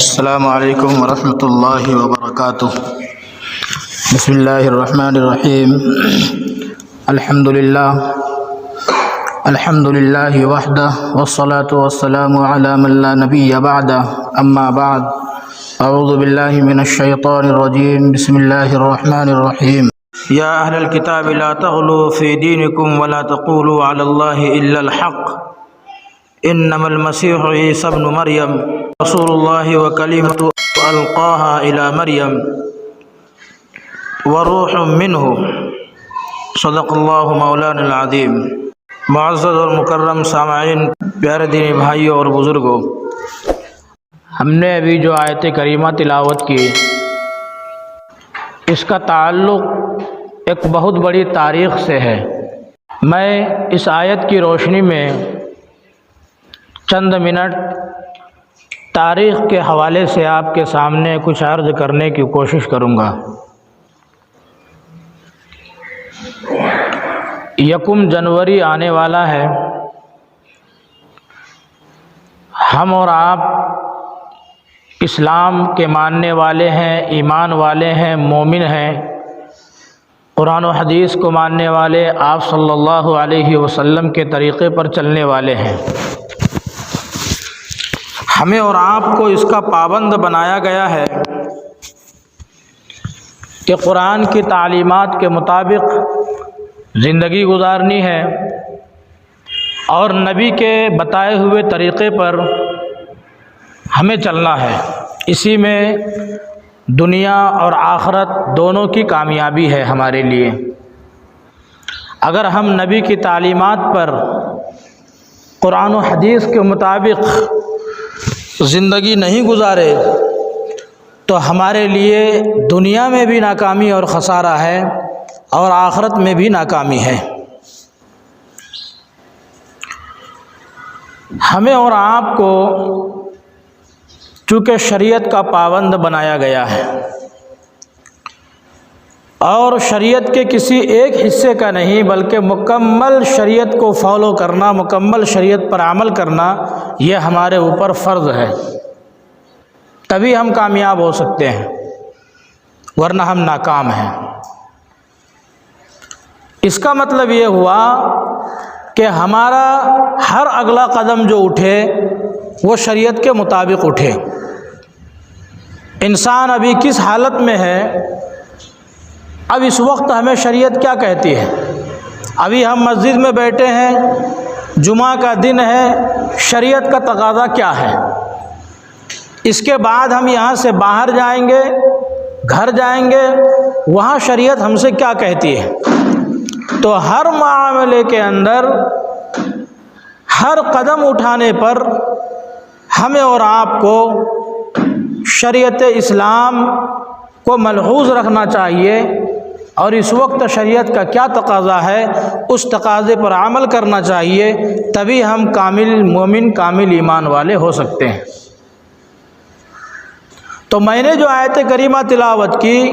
السلام علیکم ورحمۃ اللہ وبرکاتہ۔ بسم اللہ الرحمن الرحیم۔ الحمد للہ وحدہ والصلاة والسلام علی من لا نبی بعدہ، اما بعد، اعوذ باللہ من الشیطان الرجیم، بسم اللہ الرحمن الرحیم۔ یا اہل الکتاب لا تغلوا فی دینکم ولا تقولوا علی اللہ الا الحق، انما المسیح عیسی ابن مریم رسول اللہ وکلمۃ القاها الی مریم وروح منہ، صدق اللہ مولانا العظیم۔ معزز اور مکرم سامعین، پیارے دینی بھائیوں اور بزرگوں، ہم نے ابھی جو آیت کریمہ تلاوت کی، اس کا تعلق ایک بہت بڑی تاریخ سے ہے۔ میں اس آیت کی روشنی میں چند منٹ تاریخ کے حوالے سے آپ کے سامنے کچھ عرض کرنے کی کوشش کروں گا۔ یکم جنوری آنے والا ہے۔ ہم اور آپ اسلام کے ماننے والے ہیں، ایمان والے ہیں، مومن ہیں، قرآن و حدیث کو ماننے والے، آپ صلی اللہ علیہ وسلم کے طریقے پر چلنے والے ہیں۔ ہمیں اور آپ کو اس کا پابند بنایا گیا ہے کہ قرآن کی تعلیمات کے مطابق زندگی گزارنی ہے اور نبی کے بتائے ہوئے طریقے پر ہمیں چلنا ہے۔ اسی میں دنیا اور آخرت دونوں کی کامیابی ہے ہمارے لیے۔ اگر ہم نبی کی تعلیمات پر قرآن و حدیث کے مطابق زندگی نہیں گزارے تو ہمارے لیے دنیا میں بھی ناکامی اور خسارہ ہے اور آخرت میں بھی ناکامی ہے۔ ہمیں اور آپ کو چونکہ شریعت کا پابند بنایا گیا ہے اور شریعت کے کسی ایک حصے کا نہیں بلکہ مکمل شریعت کو فالو کرنا، مکمل شریعت پر عمل کرنا، یہ ہمارے اوپر فرض ہے۔ تبھی ہم کامیاب ہو سکتے ہیں، ورنہ ہم ناکام ہیں۔ اس کا مطلب یہ ہوا کہ ہمارا ہر اگلا قدم جو اٹھے وہ شریعت کے مطابق اٹھے۔ انسان ابھی کس حالت میں ہے، اب اس وقت ہمیں شریعت کیا کہتی ہے؟ ابھی ہم مسجد میں بیٹھے ہیں، جمعہ کا دن ہے، شریعت کا تقاضا کیا ہے؟ اس کے بعد ہم یہاں سے باہر جائیں گے، گھر جائیں گے، وہاں شریعت ہم سے کیا کہتی ہے؟ تو ہر معاملے کے اندر، ہر قدم اٹھانے پر ہمیں اور آپ کو شریعت اسلام کو ملحوظ رکھنا چاہیے اور اس وقت شریعت کا کیا تقاضا ہے اس تقاضے پر عمل کرنا چاہیے، تبھی ہم کامل مومن، کامل ایمان والے ہو سکتے ہیں۔ تو میں نے جو آیت کریمہ تلاوت کی،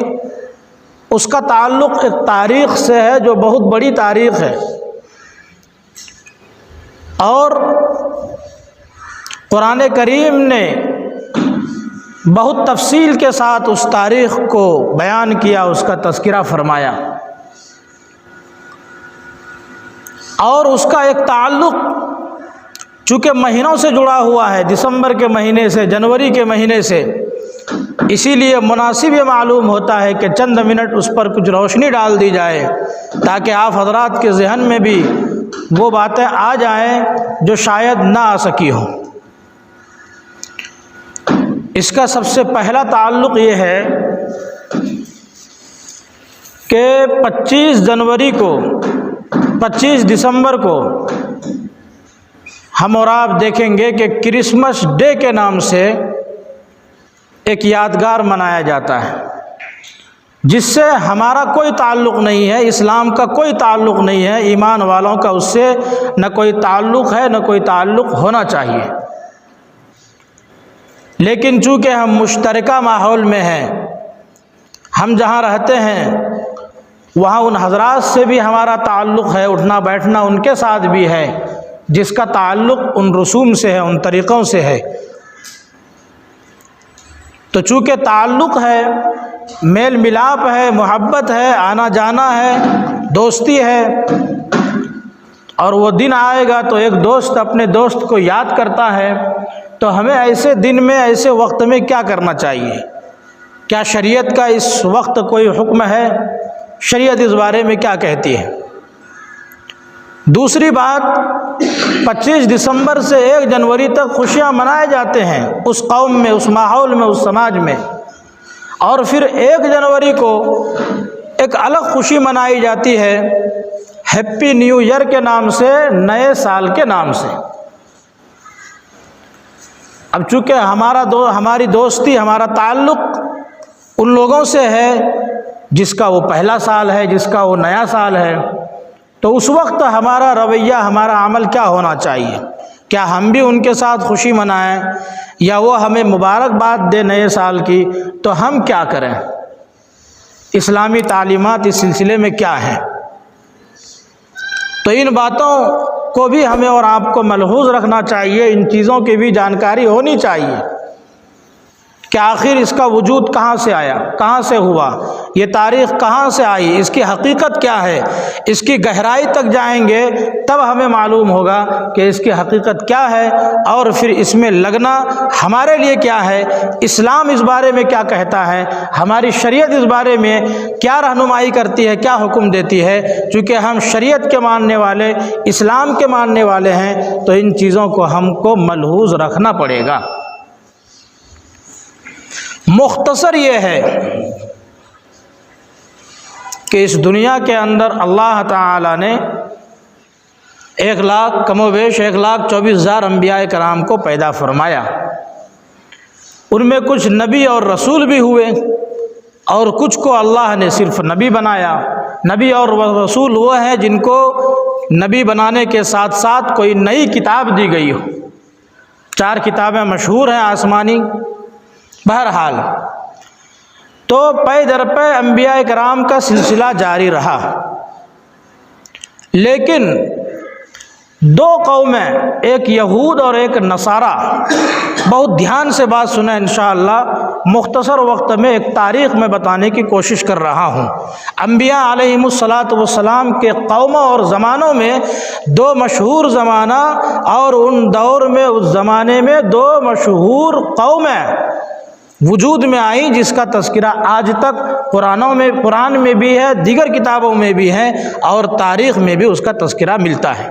اس کا تعلق ایک تاریخ سے ہے جو بہت بڑی تاریخ ہے، اور قرآن کریم نے بہت تفصیل کے ساتھ اس تاریخ کو بیان کیا، اس کا تذکرہ فرمایا، اور اس کا ایک تعلق چونکہ مہینوں سے جڑا ہوا ہے، دسمبر کے مہینے سے، جنوری کے مہینے سے، اسی لیے مناسب یہ معلوم ہوتا ہے کہ چند منٹ اس پر کچھ روشنی ڈال دی جائے تاکہ آپ حضرات کے ذہن میں بھی وہ باتیں آ جائیں جو شاید نہ آ سکی ہوں۔ اس کا سب سے پہلا تعلق یہ ہے کہ 25 دسمبر کو ہم اور آپ دیکھیں گے کہ کرسمس ڈے کے نام سے ایک یادگار منایا جاتا ہے، جس سے ہمارا کوئی تعلق نہیں ہے، اسلام کا کوئی تعلق نہیں ہے، ایمان والوں کا اس سے نہ کوئی تعلق ہے، نہ کوئی تعلق ہونا چاہیے۔ لیکن چونکہ ہم مشترکہ ماحول میں ہیں، ہم جہاں رہتے ہیں وہاں ان حضرات سے بھی ہمارا تعلق ہے، اٹھنا بیٹھنا ان کے ساتھ بھی ہے، جس کا تعلق ان رسوم سے ہے، ان طریقوں سے ہے۔ تو چونکہ تعلق ہے، میل ملاپ ہے، محبت ہے، آنا جانا ہے، دوستی ہے، اور وہ دن آئے گا تو ایک دوست اپنے دوست کو یاد کرتا ہے، تو ہمیں ایسے دن میں، ایسے وقت میں کیا کرنا چاہیے؟ کیا شریعت کا اس وقت کوئی حکم ہے؟ شریعت اس بارے میں کیا کہتی ہے؟ دوسری بات، 25 دسمبر سے 1 جنوری تک خوشیاں منائے جاتے ہیں اس قوم میں، اس ماحول میں، اس سماج میں، اور پھر 1 جنوری کو ایک الگ خوشی منائی جاتی ہے ہیپی نیو ایئر کے نام سے، نئے سال کے نام سے۔ اب چونکہ ہماری دوستی، ہمارا تعلق ان لوگوں سے ہے جس کا وہ پہلا سال ہے، جس کا وہ نیا سال ہے، تو اس وقت ہمارا رویہ، ہمارا عمل کیا ہونا چاہیے؟ کیا ہم بھی ان کے ساتھ خوشی منائیں، یا وہ ہمیں مبارکباد دے نئے سال کی؟ تو ہم کیا کریں؟ اسلامی تعلیمات اس سلسلے میں کیا ہیں؟ تو ان باتوں کو بھی ہمیں اور آپ کو ملحوظ رکھنا چاہیے، ان چیزوں کی بھی جانکاری ہونی چاہیے کہ آخر اس کا وجود کہاں سے آیا، کہاں سے ہوا، یہ تاریخ کہاں سے آئی، اس کی حقیقت کیا ہے۔ اس کی گہرائی تک جائیں گے تب ہمیں معلوم ہوگا کہ اس کی حقیقت کیا ہے، اور پھر اس میں لگنا ہمارے لیے کیا ہے، اسلام اس بارے میں کیا کہتا ہے، ہماری شریعت اس بارے میں کیا رہنمائی کرتی ہے، کیا حکم دیتی ہے۔ چونکہ ہم شریعت کے ماننے والے، اسلام کے ماننے والے ہیں، تو ان چیزوں کو ہم کو ملحوظ رکھنا پڑے گا۔ مختصر یہ ہے کہ اس دنیا کے اندر اللہ تعالی نے 1 لاکھ کم و بیش 1,24,000 انبیاء کرام کو پیدا فرمایا۔ ان میں کچھ نبی اور رسول بھی ہوئے، اور کچھ کو اللہ نے صرف نبی بنایا۔ نبی اور رسول وہ ہیں جن کو نبی بنانے کے ساتھ ساتھ کوئی نئی کتاب دی گئی ہو۔ 4 کتابیں مشہور ہیں آسمانی۔ بہرحال تو پے در پے انبیاء کرام کا سلسلہ جاری رہا، لیکن 2 قومیں، ایک یہود اور ایک نصارہ، بہت دھیان سے بات سنیں انشاءاللہ، مختصر وقت میں ایک تاریخ میں بتانے کی کوشش کر رہا ہوں۔ انبیاء علیہم السلام کے قوموں اور زمانوں میں 2 مشہور زمانہ، اور ان دور میں، اس زمانے میں 2 مشہور قومیں وجود میں آئیں، جس کا تذکرہ آج تک قرآن میں بھی ہے، دیگر کتابوں میں بھی ہے، اور تاریخ میں بھی اس کا تذکرہ ملتا ہے۔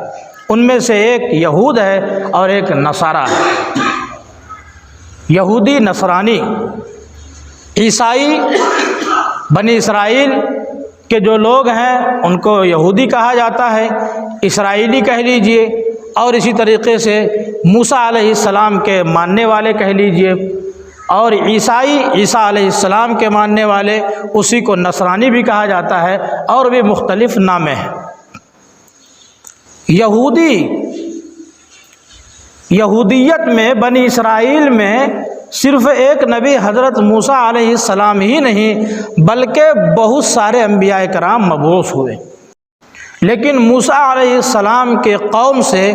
ان میں سے ایک یہود ہے اور ایک نصارہ ہے۔ یہودی، نصرانی، عیسائی، بنی اسرائیل کے جو لوگ ہیں ان کو یہودی کہا جاتا ہے، اسرائیلی کہہ لیجئے، اور اسی طریقے سے موسیٰ علیہ السلام کے ماننے والے کہہ لیجئے، اور عیسیٰ علیہ السلام کے ماننے والے، اسی کو نصرانی بھی کہا جاتا ہے، اور بھی مختلف نامیں ہیں۔ یہودیت میں، بنی اسرائیل میں صرف ایک نبی حضرت موسیٰ علیہ السلام ہی نہیں، بلکہ بہت سارے انبیاء کرام مبعوث ہوئے، لیکن موسیٰ علیہ السلام کے قوم سے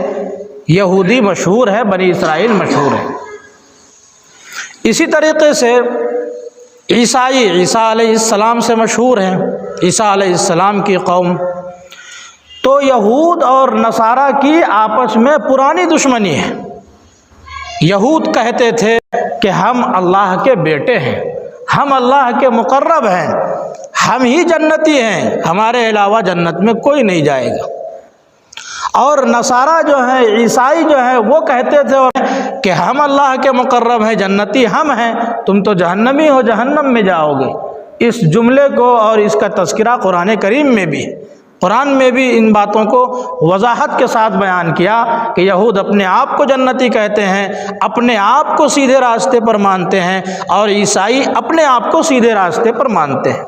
یہودی مشہور ہے، بنی اسرائیل مشہور ہے۔ اسی طریقے سے عیسیٰ علیہ السلام سے مشہور ہیں، عیسیٰ علیہ السلام کی قوم۔ تو یہود اور نصارہ کی آپس میں پرانی دشمنی ہے۔ یہود کہتے تھے کہ ہم اللہ کے بیٹے ہیں، ہم اللہ کے مقرب ہیں، ہم ہی جنتی ہیں، ہمارے علاوہ جنت میں کوئی نہیں جائے گا۔ اور نصارہ جو ہیں، عیسائی جو ہیں، وہ کہتے تھے کہ ہم اللہ کے مقرب ہیں، جنتی ہم ہیں، تم تو جہنمی ہو، جہنم میں جاؤ گے۔ اس جملے کو اور اس کا تذکرہ قرآن کریم میں بھی، قرآن میں بھی ان باتوں کو وضاحت کے ساتھ بیان کیا کہ یہود اپنے آپ کو جنتی کہتے ہیں، اپنے آپ کو سیدھے راستے پر مانتے ہیں، اور عیسائی اپنے آپ کو سیدھے راستے پر مانتے ہیں۔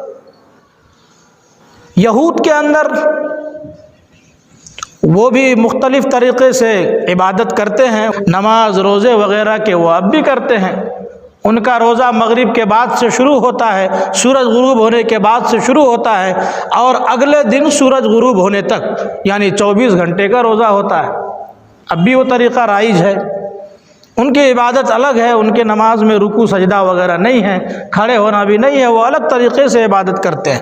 یہود کے اندر وہ بھی مختلف طریقے سے عبادت کرتے ہیں، نماز، روزے وغیرہ کے وہ اب بھی کرتے ہیں۔ ان کا روزہ مغرب کے بعد سے شروع ہوتا ہے، سورج غروب ہونے کے بعد سے شروع ہوتا ہے، اور اگلے دن سورج غروب ہونے تک، یعنی 24 گھنٹے کا روزہ ہوتا ہے۔ اب بھی وہ طریقہ رائج ہے۔ ان کی عبادت الگ ہے، ان کے نماز میں رکوع سجدہ وغیرہ نہیں ہے، کھڑے ہونا بھی نہیں ہے، وہ الگ طریقے سے عبادت کرتے ہیں،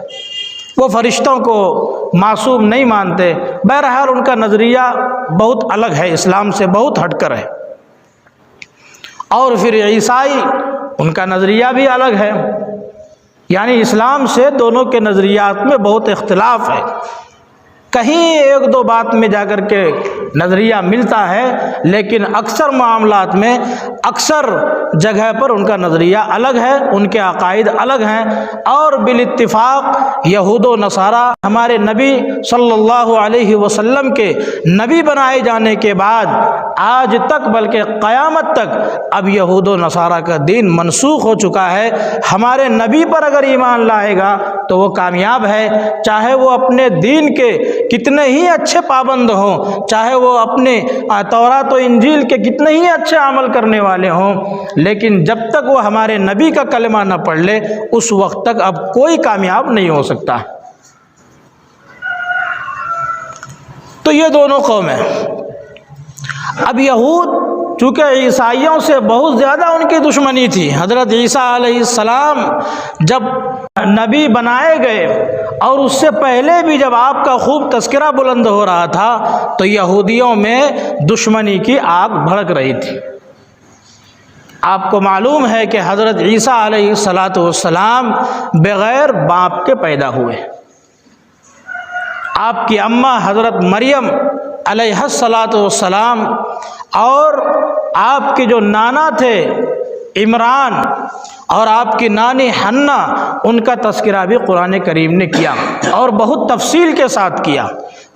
وہ فرشتوں کو معصوم نہیں مانتے۔ بہرحال ان کا نظریہ بہت الگ ہے، اسلام سے بہت ہٹ کر ہے۔ اور پھر عیسائی، ان کا نظریہ بھی الگ ہے، یعنی اسلام سے دونوں کے نظریات میں بہت اختلاف ہے۔ کہیں ایک دو بات میں جا کر کے نظریہ ملتا ہے، لیکن اکثر معاملات میں، اکثر جگہ پر ان کا نظریہ الگ ہے، ان کے عقائد الگ ہیں۔ اور بالاتفاق یہود و نصارہ ہمارے نبی صلی اللہ علیہ وسلم کے نبی بنائے جانے کے بعد آج تک، بلکہ قیامت تک، اب یہود و نصارہ کا دین منسوخ ہو چکا ہے۔ ہمارے نبی پر اگر ایمان لائے گا تو وہ کامیاب ہے، چاہے وہ اپنے دین کے کتنے ہی اچھے پابند ہوں، چاہے وہ اپنے تورات و انجیل کے کتنے ہی اچھے عمل کرنے والے ہوں، لیکن جب تک وہ ہمارے نبی کا کلمہ نہ پڑھ لے اس وقت تک اب کوئی کامیاب نہیں ہو سکتا۔ تو یہ دونوں قومیں، اب یہود چونکہ عیسائیوں سے بہت زیادہ ان کی دشمنی تھی، حضرت عیسیٰ علیہ السلام جب نبی بنائے گئے اور اس سے پہلے بھی جب آپ کا خوب تذکرہ بلند ہو رہا تھا تو یہودیوں میں دشمنی کی آگ بھڑک رہی تھی۔ آپ کو معلوم ہے کہ حضرت عیسیٰ علیہ السلام بغیر باپ کے پیدا ہوئے۔ آپ کی اماں حضرت مریم علیہ السلام اور آپ کے جو نانا تھے عمران اور آپ کی نانی حنا، ان کا تذکرہ بھی قرآن کریم نے کیا اور بہت تفصیل کے ساتھ کیا۔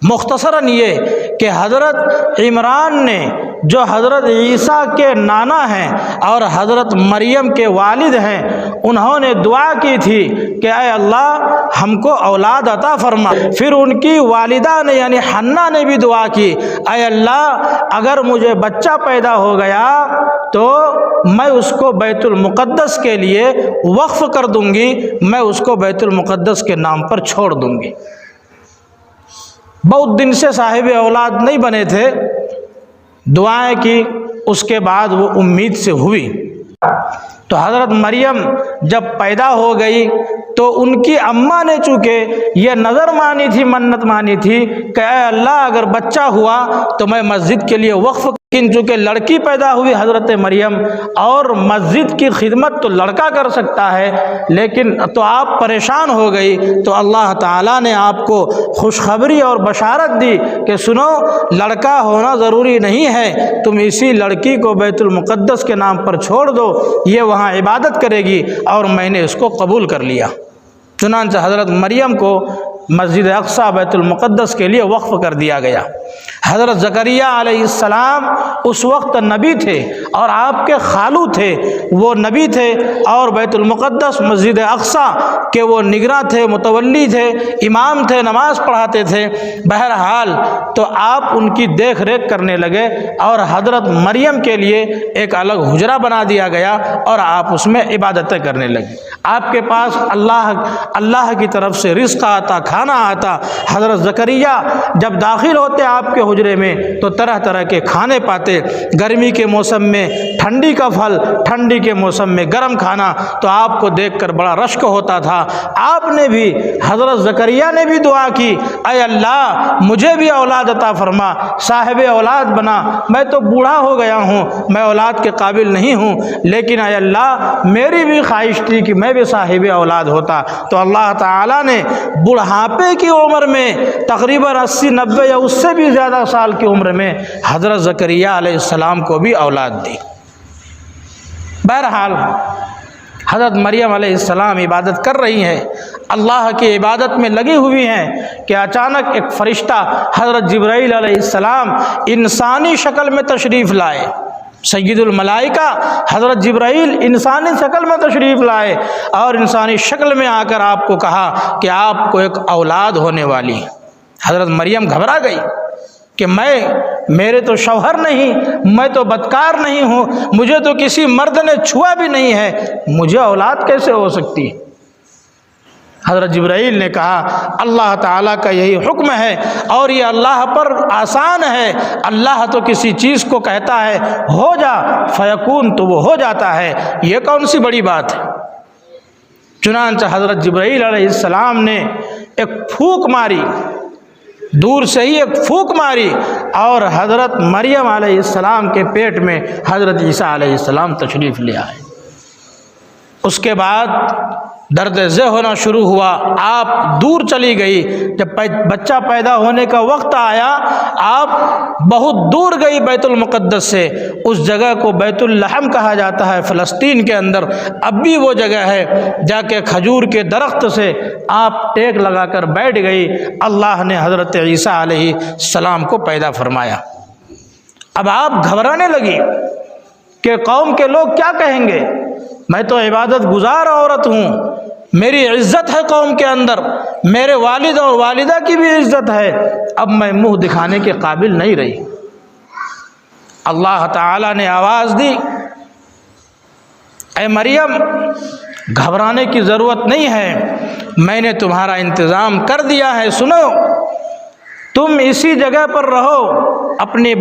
مختصراً یہ کہ حضرت عمران نے جو حضرت عیسیٰ کے نانا ہیں اور حضرت مریم کے والد ہیں، انہوں نے دعا کی تھی کہ اے اللہ ہم کو اولاد عطا فرما۔ پھر ان کی والدہ نے یعنی حنا نے بھی دعا کی، اے اللہ اگر مجھے بچہ پیدا ہو گیا تو میں اس کو بیت المقدس کے لیے وقف کر دوں گی، میں اس کو بیت المقدس کے نام پر چھوڑ دوں گی۔ بہت دن سے صاحب اولاد نہیں بنے تھے، دعائیں کی، اس کے بعد وہ امید سے ہوئی۔ تو حضرت مریم جب پیدا ہو گئی تو ان کی اماں نے چونکہ یہ نظر مانی تھی، منت مانی تھی کہ اے اللہ اگر بچہ ہوا تو میں مسجد کے لیے وقف، لیکن چونکہ لڑکی پیدا ہوئی حضرت مریم اور مسجد کی خدمت تو لڑکا کر سکتا ہے، لیکن تو آپ پریشان ہو گئی تو اللہ تعالیٰ نے آپ کو خوشخبری اور بشارت دی کہ سنو لڑکا ہونا ضروری نہیں ہے، تم اسی لڑکی کو بیت المقدس کے نام پر چھوڑ دو، یہ وہاں عبادت کرے گی، اور میں نے اس کو قبول کر لیا۔ چنانچہ حضرت مریم کو مسجد اقصی بیت المقدس کے لیے وقف کر دیا گیا۔ حضرت زکریہ علیہ السلام اس وقت نبی تھے اور آپ کے خالو تھے، وہ نبی تھے اور بیت المقدس مسجد اقصی کے وہ نگراں تھے، متولی تھے، امام تھے، نماز پڑھاتے تھے۔ بہرحال تو آپ ان کی دیکھ ریکھ کرنے لگے اور حضرت مریم کے لیے ایک الگ حجرہ بنا دیا گیا اور آپ اس میں عبادتیں کرنے لگے۔ آپ کے پاس اللہ کی طرف سے رزق آتا، کھانا آتا۔ حضرت زکریہ جب داخل ہوتے آپ کے حجرے میں تو طرح طرح کے کھانے پاتے، گرمی کے موسم میں ٹھنڈی کا پھل، ٹھنڈی کے موسم میں گرم کھانا، تو آپ کو دیکھ کر بڑا رشک ہوتا تھا۔ آپ نے بھی، حضرت زکریہ نے بھی دعا کی، اے اللہ مجھے بھی اولاد عطا فرما، صاحب اولاد بنا، میں تو بوڑھا ہو گیا ہوں، میں اولاد کے قابل نہیں ہوں، لیکن اے اللہ میری بھی خواہش تھی کہ میں بھی صاحب اولاد ہوتا۔ تو اللہ تعالیٰ نے بڑھاپے کی عمر میں تقریباً 80-90 یا اس سے بھی زیادہ سال کی عمر میں حضرت زکریہ علیہ السلام کو بھی اولاد دی۔ بہرحال حضرت مریم علیہ السلام عبادت کر رہی ہیں، اللہ کی عبادت میں لگی ہوئی ہیں کہ اچانک ایک فرشتہ حضرت جبرائیل علیہ السلام انسانی شکل میں تشریف لائے۔ سید الملائکہ حضرت جبرائیل انسانی شکل میں تشریف لائے اور انسانی شکل میں آ کر آپ کو کہا کہ آپ کو ایک اولاد ہونے والی۔ حضرت مریم گھبرا گئی کہ میرے تو شوہر نہیں، میں تو بدکار نہیں ہوں، مجھے تو کسی مرد نے چھوا بھی نہیں ہے، مجھے اولاد کیسے ہو سکتی؟ حضرت جبرائیل نے کہا اللہ تعالیٰ کا یہی حکم ہے اور یہ اللہ پر آسان ہے، اللہ تو کسی چیز کو کہتا ہے ہو جا فیکون تو وہ ہو جاتا ہے، یہ کون سی بڑی بات ہے۔ چنانچہ حضرت جبرائیل علیہ السلام نے ایک پھونک ماری، دور سے ہی ایک پھونک ماری، اور حضرت مریم علیہ السلام کے پیٹ میں حضرت عیسیٰ علیہ السلام تشریف لے آئے۔ اس کے بعد درد ذہ ہونا شروع ہوا، آپ دور چلی گئی۔ جب بچہ پیدا ہونے کا وقت آیا، آپ بہت دور گئی بیت المقدس سے، اس جگہ کو بیت اللحم کہا جاتا ہے فلسطین کے اندر، اب بھی وہ جگہ ہے۔ جا کے کھجور کے درخت سے آپ ٹیک لگا کر بیٹھ گئی، اللہ نے حضرت عیسیٰ علیہ السلام کو پیدا فرمایا۔ اب آپ گھبرانے لگی کہ قوم کے لوگ کیا کہیں گے، میں تو عبادت گزار عورت ہوں، میری عزت ہے قوم کے اندر، میرے والد اور والدہ کی بھی عزت ہے، اب میں منہ دکھانے کے قابل نہیں رہی۔ اللہ تعالیٰ نے آواز دی، اے مریم گھبرانے کی ضرورت نہیں ہے، میں نے تمہارا انتظام کر دیا ہے، سنو تم اسی جگہ پر رہو، اپنے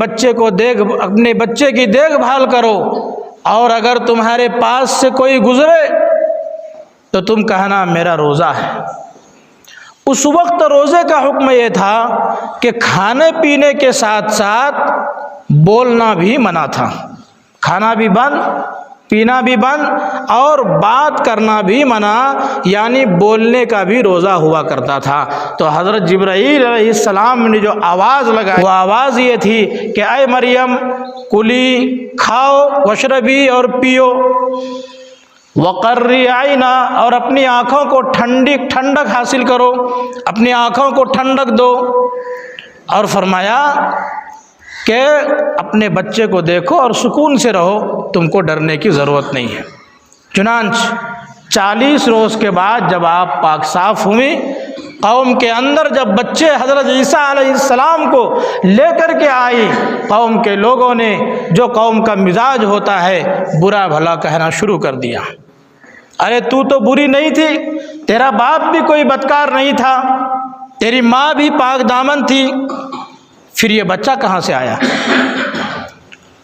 بچے کی دیکھ بھال کرو، اور اگر تمہارے پاس سے کوئی گزرے تو تم کہنا میرا روزہ ہے۔ اس وقت روزے کا حکم یہ تھا کہ کھانے پینے کے ساتھ ساتھ بولنا بھی منع تھا، کھانا بھی بند، پینا بھی بند، اور بات کرنا بھی منع، یعنی بولنے کا بھی روزہ ہوا کرتا تھا۔ تو حضرت جبرائیل علیہ السلام نے جو آواز لگائی وہ آواز یہ تھی کہ اے مریم کلی، کھاؤ، وشربی اور پیو، وقرری عینا، اور اپنی آنکھوں کو ٹھنڈک حاصل کرو، اپنی آنکھوں کو ٹھنڈک دو، اور فرمایا کہ اپنے بچے کو دیکھو اور سکون سے رہو، تم کو ڈرنے کی ضرورت نہیں ہے۔ چنانچہ 40 روز کے بعد جب آپ پاک صاف ہوئیں، قوم کے اندر جب بچے حضرت عیسیٰ علیہ السلام کو لے کر کے آئی، قوم کے لوگوں نے جو قوم کا مزاج ہوتا ہے برا بھلا کہنا شروع کر دیا، ارے تو بری نہیں تھی، تیرا باپ بھی کوئی بدکار نہیں تھا، تیری ماں بھی پاک دامن تھی، پھر یہ بچہ کہاں سے آیا؟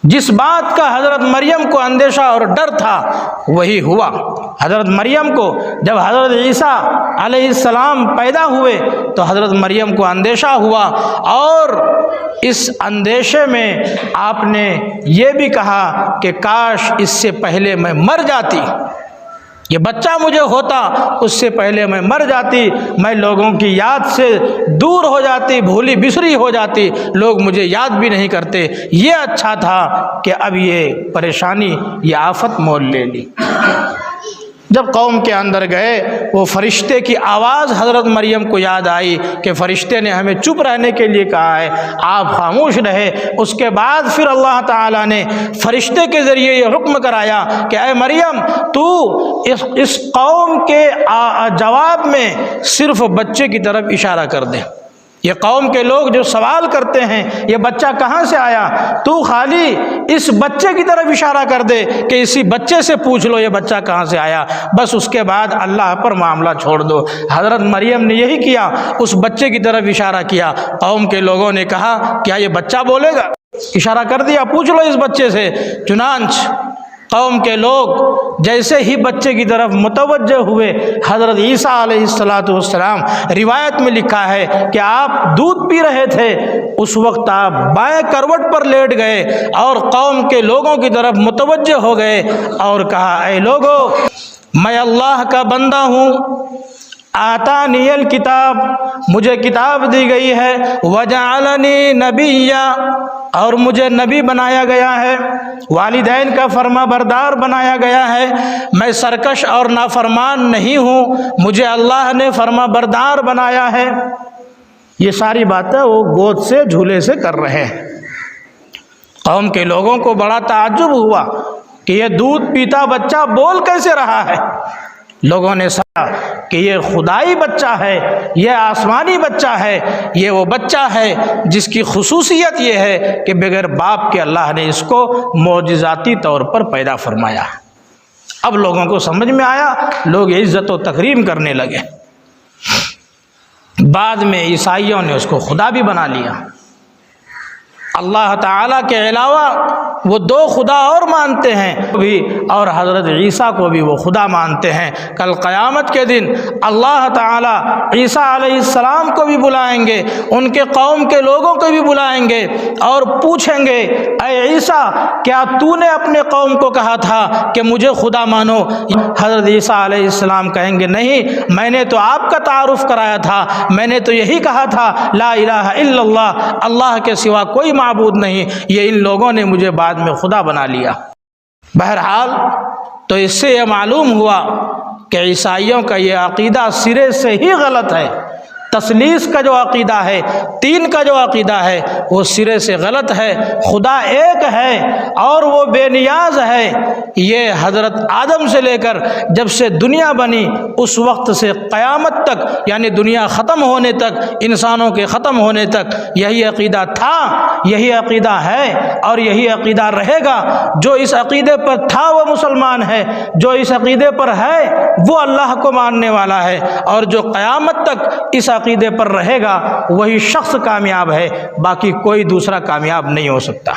جس بات کا حضرت مریم کو اندیشہ اور ڈر تھا وہی ہوا۔ حضرت مریم کو جب حضرت عیسیٰ علیہ السلام پیدا ہوئے تو حضرت مریم کو اندیشہ ہوا، اور اس اندیشے میں آپ نے یہ بھی کہا کہ کاش اس سے پہلے میں مر جاتی، یہ بچہ مجھے ہوتا، اس سے پہلے میں مر جاتی، میں لوگوں کی یاد سے دور ہو جاتی، بھولی بسری ہو جاتی، لوگ مجھے یاد بھی نہیں کرتے، یہ اچھا تھا کہ اب یہ پریشانی، یہ آفت مول لے لی۔ جب قوم کے اندر گئے، وہ فرشتے کی آواز حضرت مریم کو یاد آئی کہ فرشتے نے ہمیں چپ رہنے کے لیے کہا ہے، آپ خاموش رہے۔ اس کے بعد پھر اللہ تعالیٰ نے فرشتے کے ذریعے یہ حکم کرایا کہ اے مریم تو اس قوم کے جواب میں صرف بچے کی طرف اشارہ کر دے۔ یہ قوم کے لوگ جو سوال کرتے ہیں یہ بچہ کہاں سے آیا، تو خالی اس بچے کی طرف اشارہ کر دے کہ اسی بچے سے پوچھ لو یہ بچہ کہاں سے آیا، بس اس کے بعد اللہ پر معاملہ چھوڑ دو۔ حضرت مریم نے یہی کیا، اس بچے کی طرف اشارہ کیا۔ قوم کے لوگوں نے کہا کیا یہ بچہ بولے گا؟ اشارہ کر دیا، پوچھ لو اس بچے سے۔ چنانچہ قوم کے لوگ جیسے ہی بچے کی طرف متوجہ ہوئے، حضرت عیسیٰ علیہ السلام، روایت میں لکھا ہے کہ آپ دودھ پی رہے تھے، اس وقت آپ بائیں کروٹ پر لیٹ گئے اور قوم کے لوگوں کی طرف متوجہ ہو گئے اور کہا اے لوگو، میں اللہ کا بندہ ہوں، آتانی الکتاب، مجھے کتاب دی گئی ہے، وجعلنی نبیا، اور مجھے نبی بنایا گیا ہے، والدین کا فرما بردار بنایا گیا ہے، میں سرکش اور نافرمان نہیں ہوں، مجھے اللہ نے فرما بردار بنایا ہے۔ یہ ساری باتیں وہ گود سے جھولے سے کر رہے ہیں۔ قوم کے لوگوں کو بڑا تعجب ہوا کہ یہ دودھ پیتا بچہ بول کیسے رہا ہے۔ لوگوں نے سمجھا کہ یہ خدائی بچہ ہے، یہ آسمانی بچہ ہے، یہ وہ بچہ ہے جس کی خصوصیت یہ ہے کہ بغیر باپ کے اللہ نے اس کو معجزاتی طور پر پیدا فرمایا۔ اب لوگوں کو سمجھ میں آیا، لوگ عزت و تکریم کرنے لگے۔ بعد میں عیسائیوں نے اس کو خدا بھی بنا لیا۔ اللہ تعالیٰ کے علاوہ وہ دو خدا اور مانتے ہیں بھی، اور حضرت عیسیٰ کو بھی وہ خدا مانتے ہیں۔ کل قیامت کے دن اللہ تعالیٰ عیسیٰ علیہ السلام کو بھی بلائیں گے، ان کے قوم کے لوگوں کو بھی بلائیں گے اور پوچھیں گے، اے عیسیٰ کیا تو نے اپنے قوم کو کہا تھا کہ مجھے خدا مانو؟ حضرت عیسیٰ علیہ السلام کہیں گے، نہیں، میں نے تو آپ کا تعارف کرایا تھا، میں نے تو یہی کہا تھا لا الہ الا اللہ، اللہ کے سوا کوئی معبود نہیں، یہ ان لوگوں نے مجھے بعد میں خدا بنا لیا۔ بہرحال تو اس سے یہ معلوم ہوا کہ عیسائیوں کا یہ عقیدہ سرے سے ہی غلط ہے۔ تثلیث کا جو عقیدہ ہے، تین کا جو عقیدہ ہے، وہ سرے سے غلط ہے۔ خدا ایک ہے اور وہ بے نیاز ہے۔ یہ حضرت آدم سے لے کر جب سے دنیا بنی اس وقت سے قیامت تک، یعنی دنیا ختم ہونے تک، انسانوں کے ختم ہونے تک یہی عقیدہ تھا، یہی عقیدہ ہے اور یہی عقیدہ رہے گا۔ جو اس عقیدے پر تھا وہ مسلمان ہے، جو اس عقیدے پر ہے وہ اللہ کو ماننے والا ہے، اور جو قیامت تک اس عقیدے پر رہے گا وہی شخص کامیاب ہے، باقی کوئی دوسرا کامیاب نہیں ہو سکتا۔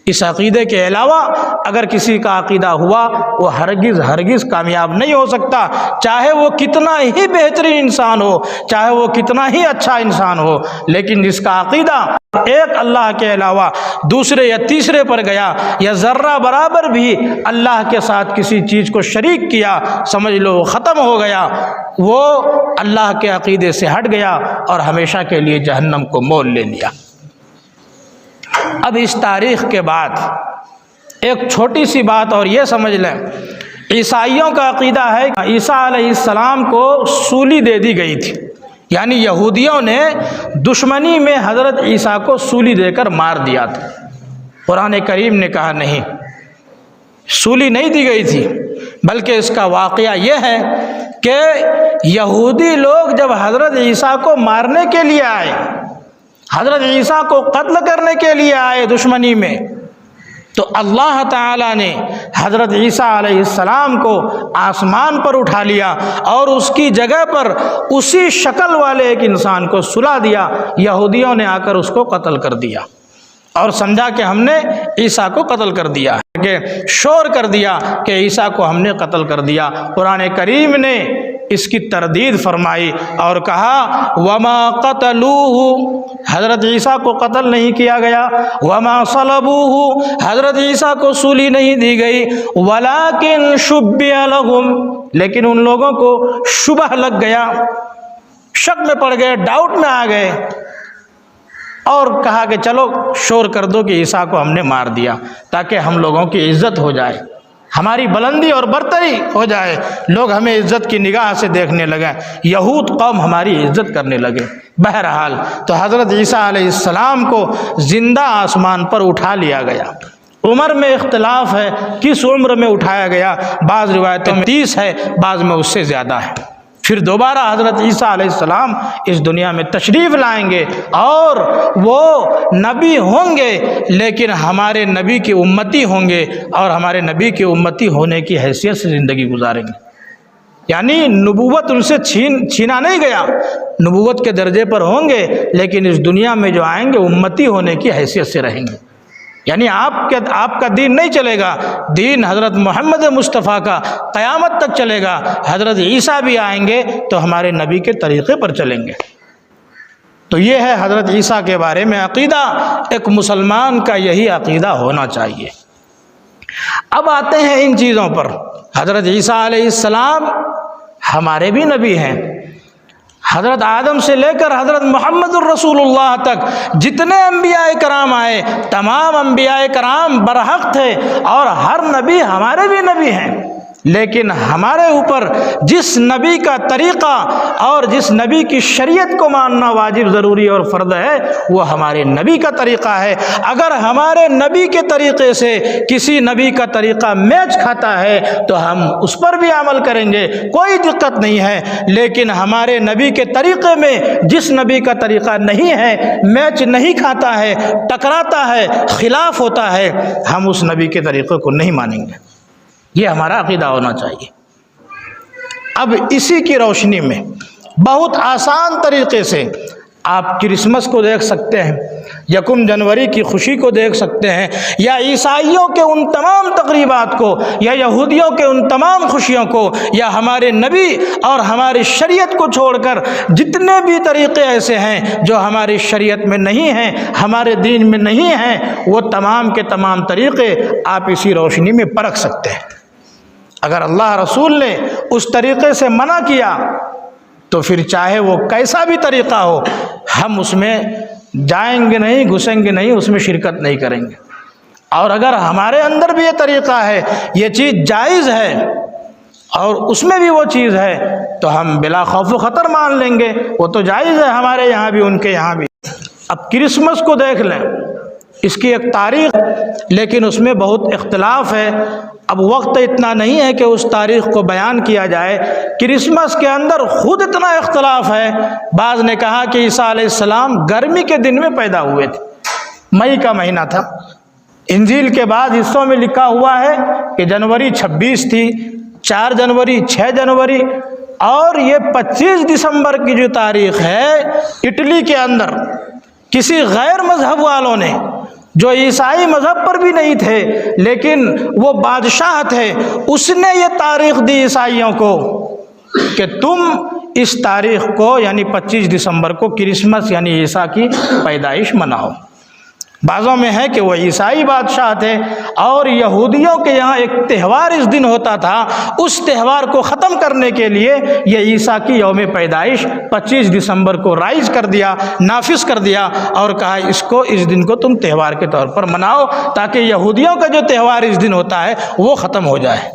اس عقیدے کے علاوہ اگر کسی کا عقیدہ ہوا وہ ہرگز کامیاب نہیں ہو سکتا، چاہے وہ کتنا ہی بہترین انسان ہو، چاہے وہ کتنا ہی اچھا انسان ہو، لیکن جس کا عقیدہ ایک اللہ کے علاوہ دوسرے یا تیسرے پر گیا، یا ذرہ برابر بھی اللہ کے ساتھ کسی چیز کو شریک کیا، سمجھ لو وہ ختم ہو گیا، وہ اللہ کے عقیدے سے ہٹ گیا اور ہمیشہ کے لیے جہنم کو مول لے لیا۔ اب اس تاریخ کے بعد ایک چھوٹی سی بات اور یہ سمجھ لیں، عیسائیوں کا عقیدہ ہے کہ عیسیٰ علیہ السلام کو سولی دے دی گئی تھی، یعنی یہودیوں نے دشمنی میں حضرت عیسیٰ کو سولی دے کر مار دیا تھا۔ قرآن کریم نے کہا نہیں، سولی نہیں دی گئی تھی، بلکہ اس کا واقعہ یہ ہے کہ یہودی لوگ جب حضرت عیسیٰ کو مارنے کے لیے آئے، حضرت عیسیٰ کو قتل کرنے کے لیے آئے دشمنی میں، تو اللہ تعالیٰ نے حضرت عیسیٰ علیہ السلام کو آسمان پر اٹھا لیا اور اس کی جگہ پر اسی شکل والے ایک انسان کو سلا دیا۔ یہودیوں نے آ کر اس کو قتل کر دیا اور سمجھا کہ ہم نے عیسیٰ کو قتل کر دیا، کہ شور کر دیا کہ عیسیٰ کو ہم نے قتل کر دیا۔ قرآن کریم نے اس کی تردید فرمائی اور کہا وما قتلوہ، حضرت عیسیٰ کو قتل نہیں کیا گیا، وما صلبوہ، حضرت عیسیٰ کو سولی نہیں دی گئی، ولکن شبہ لہم، لیکن ان لوگوں کو شبہ لگ گیا، شک میں پڑ گئے، ڈاؤٹ میں آ گئے، اور کہا کہ چلو شور کر دو کہ عیسیٰ کو ہم نے مار دیا تاکہ ہم لوگوں کی عزت ہو جائے، ہماری بلندی اور برتری ہو جائے، لوگ ہمیں عزت کی نگاہ سے دیکھنے لگے، یہود قوم ہماری عزت کرنے لگے۔ بہرحال تو حضرت عیسیٰ علیہ السلام کو زندہ آسمان پر اٹھا لیا گیا۔ عمر میں اختلاف ہے، کس عمر میں اٹھایا گیا، بعض روایتوں میں 30 ہے، بعض میں اس سے زیادہ ہے۔ پھر دوبارہ حضرت عیسیٰ علیہ السلام اس دنیا میں تشریف لائیں گے اور وہ نبی ہوں گے، لیکن ہمارے نبی کی امتی ہوں گے اور ہمارے نبی کی امتی ہونے کی حیثیت سے زندگی گزاریں گے، یعنی نبوت ان سے چھینا نہیں گیا، نبوت کے درجے پر ہوں گے، لیکن اس دنیا میں جو آئیں گے امتی ہونے کی حیثیت سے رہیں گے، یعنی آپ کا دین نہیں چلے گا، دین حضرت محمد مصطفیٰ کا قیامت تک چلے گا۔ حضرت عیسیٰ بھی آئیں گے تو ہمارے نبی کے طریقے پر چلیں گے۔ تو یہ ہے حضرت عیسیٰ کے بارے میں عقیدہ، ایک مسلمان کا یہی عقیدہ ہونا چاہیے۔ اب آتے ہیں ان چیزوں پر، حضرت عیسیٰ علیہ السلام ہمارے بھی نبی ہیں، حضرت آدم سے لے کر حضرت محمد الرسول اللہ تک جتنے انبیاء کرام آئے، تمام انبیاء کرام برحق تھے اور ہر نبی ہمارے بھی نبی ہیں، لیکن ہمارے اوپر جس نبی کا طریقہ اور جس نبی کی شریعت کو ماننا واجب ضروری اور فرض ہے وہ ہمارے نبی کا طریقہ ہے۔ اگر ہمارے نبی کے طریقے سے کسی نبی کا طریقہ میچ کھاتا ہے تو ہم اس پر بھی عمل کریں گے، کوئی دقت نہیں ہے، لیکن ہمارے نبی کے طریقے میں جس نبی کا طریقہ نہیں ہے، میچ نہیں کھاتا ہے، ٹکراتا ہے، خلاف ہوتا ہے، ہم اس نبی کے طریقے کو نہیں مانیں گے۔ یہ ہمارا عقیدہ ہونا چاہیے۔ اب اسی کی روشنی میں بہت آسان طریقے سے آپ کرسمس کو دیکھ سکتے ہیں، یکم جنوری کی خوشی کو دیکھ سکتے ہیں، یا عیسائیوں کے ان تمام تقریبات کو، یا یہودیوں کے ان تمام خوشیوں کو، یا ہمارے نبی اور ہماری شریعت کو چھوڑ کر جتنے بھی طریقے ایسے ہیں جو ہماری شریعت میں نہیں ہیں، ہمارے دین میں نہیں ہیں، وہ تمام کے تمام طریقے آپ اسی روشنی میں پرکھ سکتے ہیں۔ اگر اللہ رسول نے اس طریقے سے منع کیا تو پھر چاہے وہ کیسا بھی طریقہ ہو، ہم اس میں جائیں گے نہیں، گھسیں گے نہیں، اس میں شرکت نہیں کریں گے۔ اور اگر ہمارے اندر بھی یہ طریقہ ہے، یہ چیز جائز ہے اور اس میں بھی وہ چیز ہے، تو ہم بلا خوف و خطر مان لیں گے، وہ تو جائز ہے ہمارے یہاں بھی، ان کے یہاں بھی۔ اب کرسمس کو دیکھ لیں، اس کی ایک تاریخ، لیکن اس میں بہت اختلاف ہے۔ اب وقت اتنا نہیں ہے کہ اس تاریخ کو بیان کیا جائے۔ کرسمس کے اندر خود اتنا اختلاف ہے، بعض نے کہا کہ عیسیٰ علیہ السلام گرمی کے دن میں پیدا ہوئے تھے، مئی کا مہینہ تھا۔ انجیل کے بعد حصوں میں لکھا ہوا ہے کہ جنوری 26 تھی، 4 جنوری، 6 جنوری، اور یہ 25 دسمبر کی جو تاریخ ہے، اٹلی کے اندر کسی غیر مذہب والوں نے، جو عیسائی مذہب پر بھی نہیں تھے لیکن وہ بادشاہ تھے، اس نے یہ تاریخ دی عیسائیوں کو کہ تم اس تاریخ کو یعنی 25 دسمبر کو کرسمس یعنی عیسیٰ کی پیدائش مناؤ۔ بعضوں میں ہے کہ وہ عیسائی بادشاہ تھے اور یہودیوں کے یہاں ایک تہوار اس دن ہوتا تھا، اس تہوار کو ختم کرنے کے لیے یہ عیسیٰ کی یوم پیدائش 25 دسمبر کو رائج کر دیا، نافذ کر دیا، اور کہا اس دن کو تم تہوار کے طور پر مناؤ تاکہ یہودیوں کا جو تہوار اس دن ہوتا ہے وہ ختم ہو جائے۔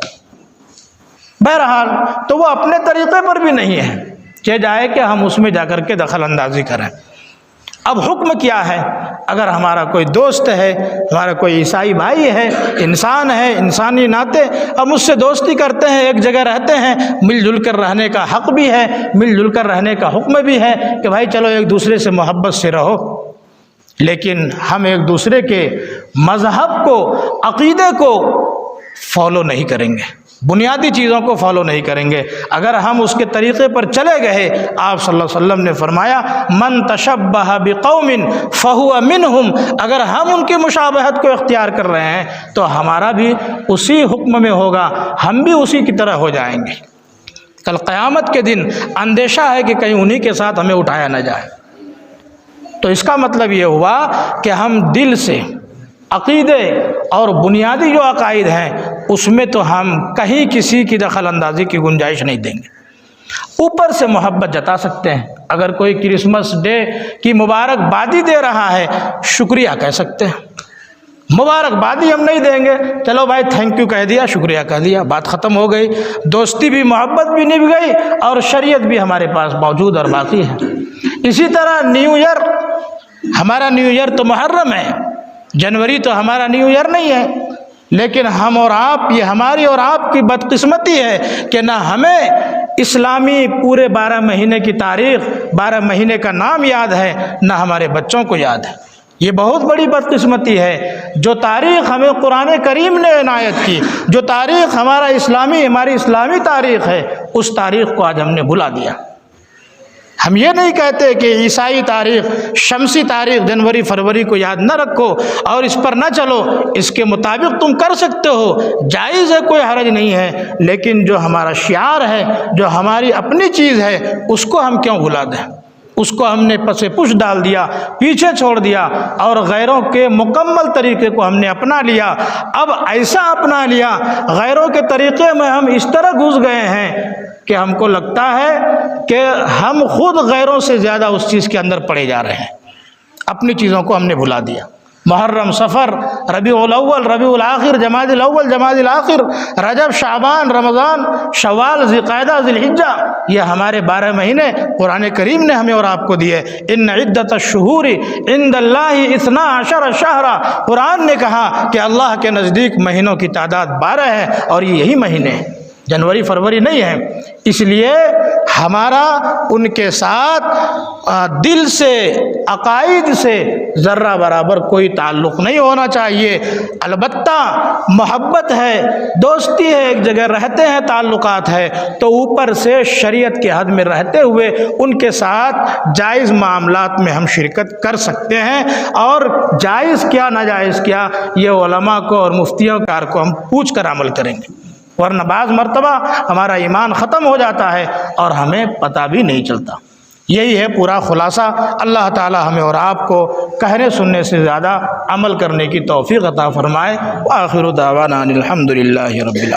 بہرحال تو وہ اپنے طریقے پر بھی نہیں ہے کہ جائے کہ ہم اس میں جا کر کے دخل اندازی کریں۔ اب حکم کیا ہے؟ اگر ہمارا کوئی دوست ہے، ہمارا کوئی عیسائی بھائی ہے، انسان ہے، انسانی ناطے اب مجھ سے دوستی کرتے ہیں، ایک جگہ رہتے ہیں، مل جل کر رہنے کا حق بھی ہے، مل جل کر رہنے کا حکم بھی ہے کہ بھائی چلو ایک دوسرے سے محبت سے رہو، لیکن ہم ایک دوسرے کے مذہب کو، عقیدے کو فالو نہیں کریں گے، بنیادی چیزوں کو فالو نہیں کریں گے۔ اگر ہم اس کے طریقے پر چلے گئے، آپ صلی اللہ علیہ وسلم نے فرمایا من تشبہ بقوم فہو منہم، اگر ہم ان کی مشابہت کو اختیار کر رہے ہیں تو ہمارا بھی اسی حکم میں ہوگا، ہم بھی اسی کی طرح ہو جائیں گے۔ کل قیامت کے دن اندیشہ ہے کہ کہیں انہی کے ساتھ ہمیں اٹھایا نہ جائے۔ تو اس کا مطلب یہ ہوا کہ ہم دل سے عقیدے اور بنیادی جو عقائد ہیں اس میں تو ہم کہیں کسی کی دخل اندازی کی گنجائش نہیں دیں گے۔ اوپر سے محبت جتا سکتے ہیں، اگر کوئی کرسمس ڈے کی مبارکبادی دے رہا ہے، شکریہ کہہ سکتے ہیں، مبارکبادی ہم نہیں دیں گے، چلو بھائی تھینک یو کہہ دیا، شکریہ کہہ دیا، بات ختم ہو گئی، دوستی بھی، محبت بھی نبھ گئی اور شریعت بھی ہمارے پاس موجود اور باقی ہے۔ اسی طرح نیو ایئر، ہمارا نیو ایئر تو محرم ہے، جنوری تو ہمارا نیو ایئر نہیں ہے، لیکن ہم اور آپ، یہ ہماری اور آپ کی بدقسمتی ہے کہ نہ ہمیں اسلامی پورے 12 مہینے کی تاریخ، 12 مہینے کا نام یاد ہے، نہ ہمارے بچوں کو یاد ہے۔ یہ بہت بڑی بدقسمتی ہے۔ جو تاریخ ہمیں قرآن کریم نے عنایت کی، جو تاریخ ہماری اسلامی تاریخ ہے، اس تاریخ کو آج ہم نے بھلا دیا۔ ہم یہ نہیں کہتے کہ عیسائی تاریخ، شمسی تاریخ جنوری فروری کو یاد نہ رکھو اور اس پر نہ چلو، اس کے مطابق تم کر سکتے ہو، جائز ہے، کوئی حرج نہیں ہے، لیکن جو ہمارا شعار ہے، جو ہماری اپنی چیز ہے، اس کو ہم کیوں بھلا دیں؟ اس کو ہم نے پس پش ڈال دیا، پیچھے چھوڑ دیا اور غیروں کے مکمل طریقے کو ہم نے اپنا لیا۔ اب ایسا اپنا لیا، غیروں کے طریقے میں ہم اس طرح گھس گئے ہیں کہ ہم کو لگتا ہے کہ ہم خود غیروں سے زیادہ اس چیز کے اندر پڑے جا رہے ہیں، اپنی چیزوں کو ہم نے بھلا دیا۔ محرم، صفر، ربیع الاول، ربیع الاخر، جمادی الاول، جمادی الاخر، رجب، شعبان، رمضان، شوال، ذوالقعدہ، ذوالحجہ، یہ ہمارے 12 مہینے قرآن کریم نے ہمیں اور آپ کو دیے۔ ان عدت الشہور عند اللہ 12 شہرا، قرآن نے کہا کہ اللہ کے نزدیک مہینوں کی تعداد 12 ہے اور یہی مہینے ہیں، جنوری فروری نہیں ہے۔ اس لیے ہمارا ان کے ساتھ دل سے عقائد سے ذرہ برابر کوئی تعلق نہیں ہونا چاہیے۔ البتہ محبت ہے، دوستی ہے، ایک جگہ رہتے ہیں، تعلقات ہے، تو اوپر سے شریعت کے حد میں رہتے ہوئے ان کے ساتھ جائز معاملات میں ہم شرکت کر سکتے ہیں، اور جائز کیا ناجائز کیا یہ علماء کو اور مفتیوں کار کو ہم پوچھ کر عمل کریں گے، ورنہ بعض مرتبہ ہمارا ایمان ختم ہو جاتا ہے اور ہمیں پتہ بھی نہیں چلتا۔ یہی ہے پورا خلاصہ۔ اللہ تعالی ہمیں اور آپ کو کہنے سننے سے زیادہ عمل کرنے کی توفیق عطا فرمائے۔ وآخر دعوانا الحمد للہ رب العالمین۔